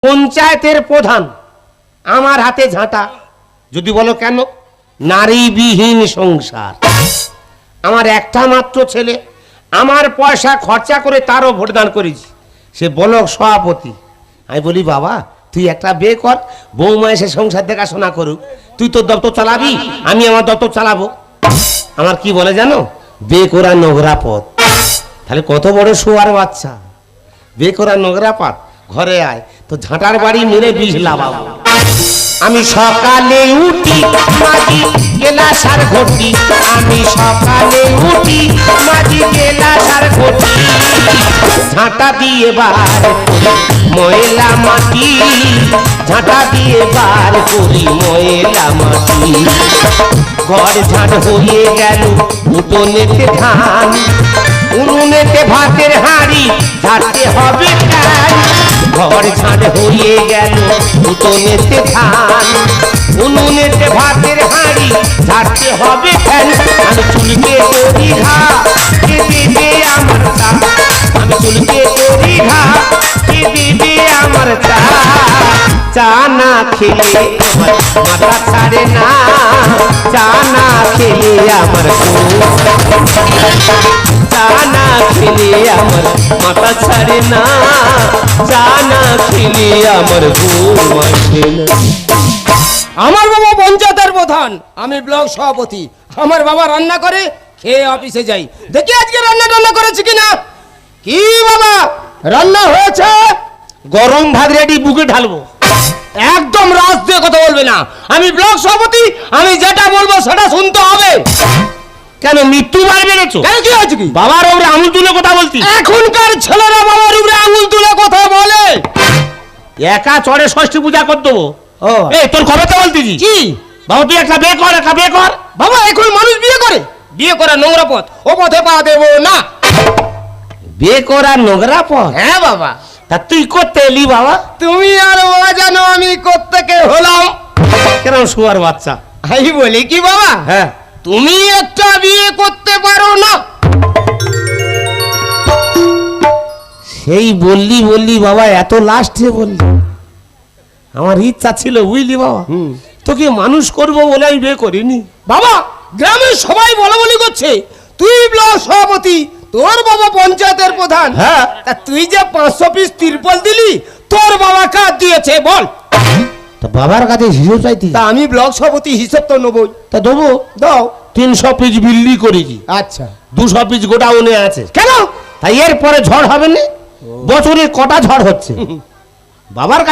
পঞ্চায়েতের প্রধান আমার হাতে ঝাঁটা। যদি বলো কেন, নারীবিহীন সংসার। আমার একটা মাত্র ছেলে, আমার পয়সা খরচা করে তারও ভোটদান করেছি, সে ব্লক সভাপতি। আমি বলি বাবা তুই একটা বিয়ে কর, বৌমা এসে সংসার দেখাশোনা করুক, তুই তোর দপ্তর চালাবি, আমি আমার দপ্তর চালাবো। আমার কি বলে জানো, বিয়ে করা নোংরা পথ। তাহলে কত বড় শুয়ার বাচ্চা, বিয়ে করা নোংরা পথ, ঘরে আয় তো ঝাঁটার বাড়ি মেরে বিষ লাগাবো। আমি সকালে উঠি মাঝি গেলাস আর ঘটি, আমি সকালে উঠি মাঝি গেলাস আর ঘটি, ঝাঁটা দিয়ে বার ময়লা মাটি, ঝাঁটা দিয়ে বার করি ময়লা মাটি। ঘর ঝাঁট হয়ে গেল উঠোনেতে ধান, উনুনেতে ভাতের হাঁড়ি ঝাড়তে হবে কাজ। ঘর ঝাঁট হয়ে গেল উঠোনেতে ধান, উনুনেতে ভাতের হাঁড়ি ঝাড়তে হবে ফ্যান। আমি চুলকে করি ঘা, কে দেবে আমার চা, আমি চুলকে করি ঘা, কে দেবে আমার চা। চা না খেলে আমার মাথা ছাড়ে না, চা না খেলে আমার চা না খেলে আমার মাথা ছাড়ে না, চা না খেলে আমার ঘুম আসে না। আমার বাবা পঞ্চায়েতের প্রধান, আমি ব্লক সভাপতি। আমার বাবা রান্না করে খেয়ে অফিসে যাই, দেখি আজকে রান্না করেছে কিনা। কি বাবা রান্না হয়েছে? গরম ভাত রেডি, বুকে ঢালবো। একদম রাজ দিয়ে কথা বলবে না, আমি ব্লক সভাপতি, আমি যেটা বলবো সেটা শুনতে হবে। কেন মৃত্যু বার বেড়েছো? কেন কি হয়েছে? কি বাবার ওপরে আঙুল তুলে কথা বলছি? এখনকার ছেলেরা বাবার উপরে আঙুল তুলে কথা বলে। একা চড়ে ষষ্ঠী পূজা করে দেবো। ও এই তোর কবে তো বলতেছি কি বাবা, তুই একটা বিয়ে কর, একটা বিয়ে কর। বাবা এখন মানুষ বিয়ে করে, বিয়ে করা নোংরা পথ, ও পথে পা দেবো না। বিয়ে করা নোংরা পথ? হ্যাঁ বাবা। তা তুই করতে এলি বাবা? তুমি আর বাবা জানো আমি কোত্থেকে হলাম। কেন শুয়ার বাচ্চা? আমি বলি কি বাবা, হ্যাঁ তুমি একটা বিয়ে করতে পারো না। সেই বললি বাবা, এত লাস্টে বললি। আমার ইচ্ছা ছিল বুঝলি বাবা, তোকে মানুষ করবো বলে আমি বিয়ে করিনি। বাবা গ্রামের সবাই বলাবলি করছে তুই ব্লক সভাপতি, তোর বাবা পঞ্চায়েতের প্রধান। হ্যাঁ তা তুই যে 500 পিস তিরপল দিলি, তোর বাবা কাজ দিয়েছে বল? তা বাবার কাছে হিসেব চাইতি? তা আমি ব্লক সভাপতি, হিসেব তো নেবই। তা দেবো। দাও। 300 পিস বিল্লি করেছি, আচ্ছা 200 পিস গোডাউনে আছে। কেন? তাই এরপরে ঝড় হবে না? বছরে কটা ঝড় হচ্ছে? বাবার কাছে